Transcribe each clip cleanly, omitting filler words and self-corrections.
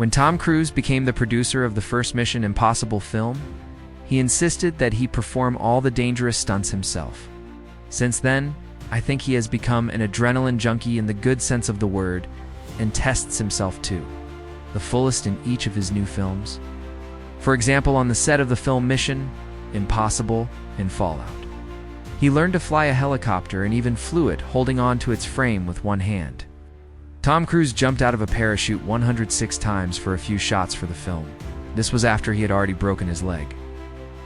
When Tom Cruise became the producer of the first Mission Impossible film, he insisted that he perform all the dangerous stunts himself. Since then, I think he has become an adrenaline junkie in the good sense of the word and tests himself to the fullest in each of his new films. For example, on the set of the film Mission Impossible in Fallout, he learned to fly a helicopter and even flew it holding on to its frame with one hand. Tom Cruise jumped out of a parachute 106 times for a few shots for the film. This was after he had already broken his leg.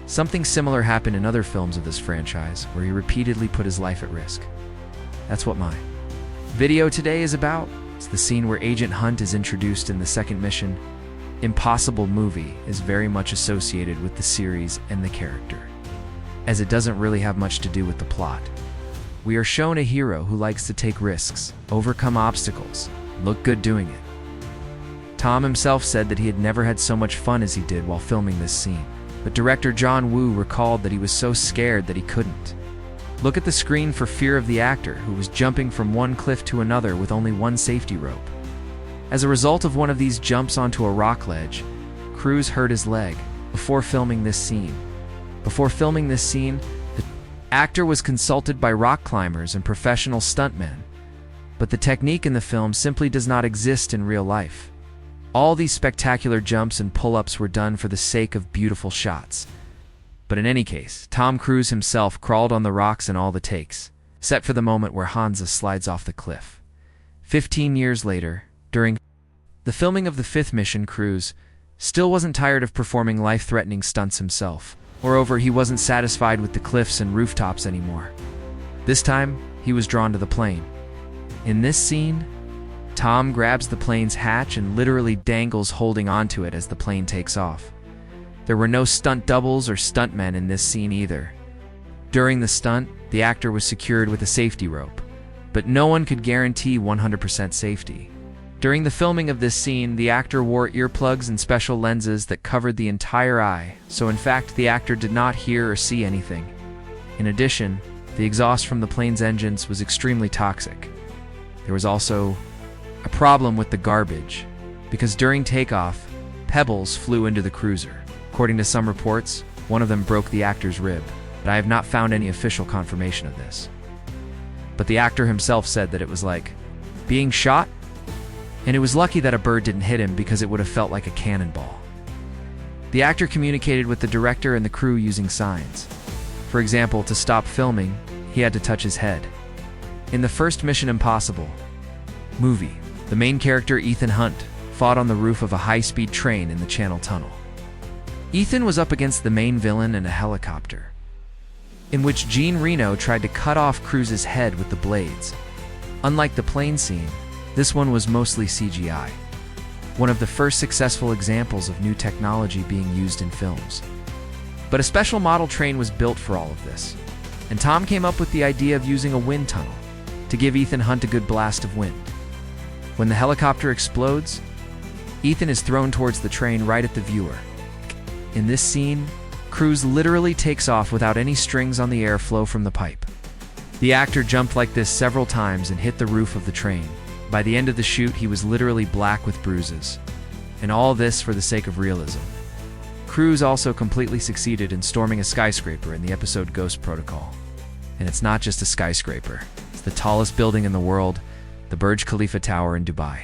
Something similar happened in other films of this franchise, where he repeatedly put his life at risk. That's what my video today is about. It's the scene where Agent Hunt is introduced in the second Mission Impossible movie is very much associated with the series and the character, as it doesn't really have much to do with the plot. We are shown a hero who likes to take risks, overcome obstacles, look good doing it. Tom himself said that he had never had so much fun as he did while filming this scene. But director John Woo recalled that he was so scared that he couldn't look at the screen for fear of the actor, who was jumping from one cliff to another with only one safety rope. As a result of one of these jumps onto a rock ledge, Cruise hurt his leg before filming this scene. The actor was consulted by rock climbers and professional stuntmen, but the technique in the film simply does not exist in real life. All these spectacular jumps and pull-ups were done for the sake of beautiful shots. But in any case, Tom Cruise himself crawled on the rocks in all the takes, set for the moment where Hansa slides off the cliff. 15 years later, during the filming of the fifth mission, Cruise still wasn't tired of performing life-threatening stunts himself. Moreover, he wasn't satisfied with the cliffs and rooftops anymore. This time, he was drawn to the plane. In this scene, Tom grabs the plane's hatch and literally dangles holding onto it as the plane takes off. There were no stunt doubles or stuntmen in this scene either. During the stunt, the actor was secured with a safety rope, but no one could guarantee 100% safety. During the filming of this scene, the actor wore earplugs and special lenses that covered the entire eye, so in fact the actor did not hear or see anything. In addition, the exhaust from the plane's engines was extremely toxic. There was also a problem with the garbage, because during takeoff, pebbles flew into the cruiser. According to some reports, one of them broke the actor's rib, but I have not found any official confirmation of this. But the actor himself said that it was like being shot, and it was lucky that a bird didn't hit him because it would have felt like a cannonball. The actor communicated with the director and the crew using signs. For example, to stop filming, he had to touch his head. In the first Mission Impossible movie, the main character, Ethan Hunt, fought on the roof of a high-speed train in the Channel Tunnel. Ethan was up against the main villain in a helicopter, in which Jean Reno tried to cut off Cruise's head with the blades. Unlike the plane scene, this one was mostly CGI, one of the first successful examples of new technology being used in films. But a special model train was built for all of this, and Tom came up with the idea of using a wind tunnel to give Ethan Hunt a good blast of wind. When the helicopter explodes, Ethan is thrown towards the train right at the viewer. In this scene, Cruise literally takes off without any strings on the airflow from the pipe. The actor jumped like this several times and hit the roof of the train. By the end of the shoot, he was literally black with bruises. And all this for the sake of realism. Cruise also completely succeeded in storming a skyscraper in the episode Ghost Protocol. And it's not just a skyscraper. It's the tallest building in the world, the Burj Khalifa Tower in Dubai.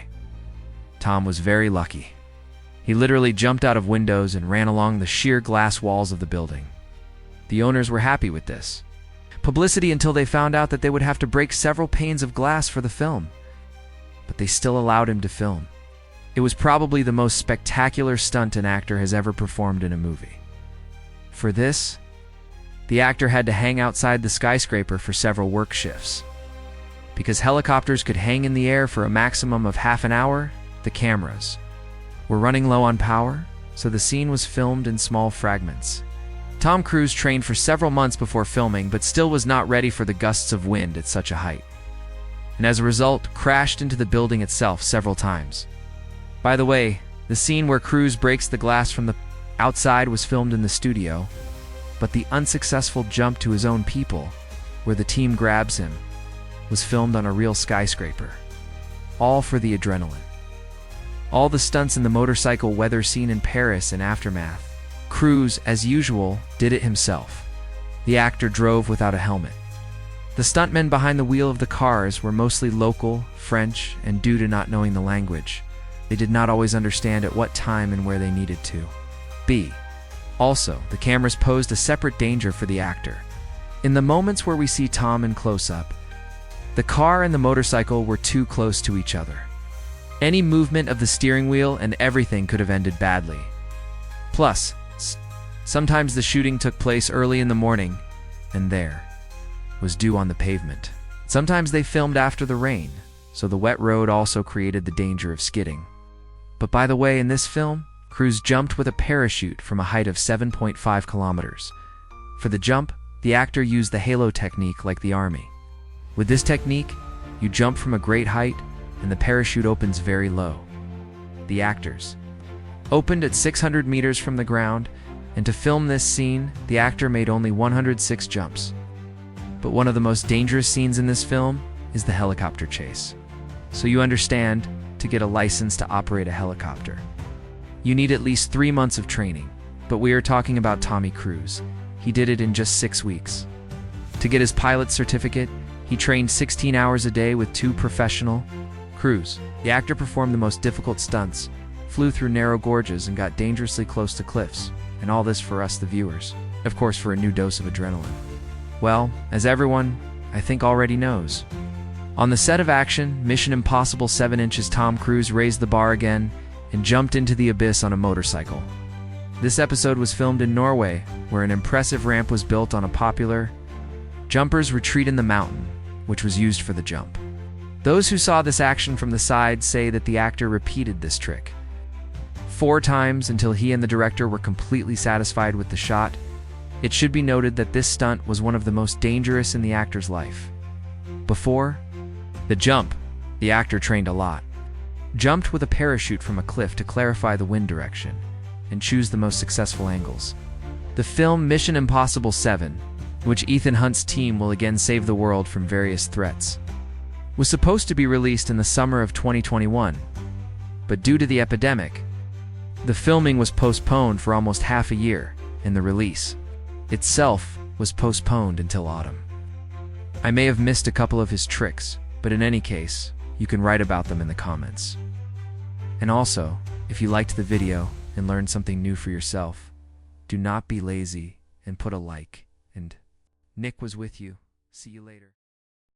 Tom was very lucky. He literally jumped out of windows and ran along the sheer glass walls of the building. The owners were happy with this publicity until they found out that they would have to break several panes of glass for the film. But they still allowed him to film. It was probably the most spectacular stunt an actor has ever performed in a movie. For this, the actor had to hang outside the skyscraper for several work shifts. Because helicopters could hang in the air for a maximum of half an hour, the cameras were running low on power, so the scene was filmed in small fragments. Tom Cruise trained for several months before filming, but still was not ready for the gusts of wind at such a height, and as a result, crashed into the building itself several times. By the way, the scene where Cruise breaks the glass from the outside was filmed in the studio, but the unsuccessful jump to his own people, where the team grabs him, was filmed on a real skyscraper. All for the adrenaline. All the stunts in the motorcycle weather scene in Paris and aftermath. Cruise, as usual, did it himself. The actor drove without a helmet. The stuntmen behind the wheel of the cars were mostly local, French, and due to not knowing the language, they did not always understand at what time and where they needed to be. Also, the cameras posed a separate danger for the actor. In the moments where we see Tom in close-up, the car and the motorcycle were too close to each other. Any movement of the steering wheel and everything could have ended badly. Plus, sometimes the shooting took place early in the morning, and there was dew on the pavement. Sometimes they filmed after the rain, so the wet road also created the danger of skidding. But by the way, in this film, Cruise jumped with a parachute from a height of 7.5 kilometers. For the jump, the actor used the halo technique like the army. With this technique, you jump from a great height, and the parachute opens very low. The actors opened at 600 meters from the ground, and to film this scene, the actor made only 106 jumps. But one of the most dangerous scenes in this film is the helicopter chase. So you understand, to get a license to operate a helicopter, you need at least 3 months of training. But we are talking about Tommy Cruise. He did it in just 6 weeks. To get his pilot's certificate, he trained 16 hours a day with 2 professional crews. The actor performed the most difficult stunts, flew through narrow gorges, and got dangerously close to cliffs. And all this for us, the viewers. Of course, for a new dose of adrenaline. Well, as everyone, I think already knows, on the set of action, Mission Impossible 7 inches, Tom Cruise raised the bar again and jumped into the abyss on a motorcycle. This episode was filmed in Norway, where an impressive ramp was built on a popular jumper's retreat in the mountain, which was used for the jump. Those who saw this action from the side say that the actor repeated this trick 4 times until he and the director were completely satisfied with the shot. It should be noted that this stunt was one of the most dangerous in the actor's life. Before the jump, the actor trained a lot. Jumped with a parachute from a cliff to clarify the wind direction and choose the most successful angles. The film Mission Impossible 7, in which Ethan Hunt's team will again save the world from various threats, was supposed to be released in the summer of 2021, but due to the epidemic, the filming was postponed for almost half a year, and the release itself was postponed until autumn. I may have missed a couple of his tricks, but in any case, you can write about them in the comments. And also, if you liked the video and learned something new for yourself, do not be lazy and put a like. And Nick was with you. See you later.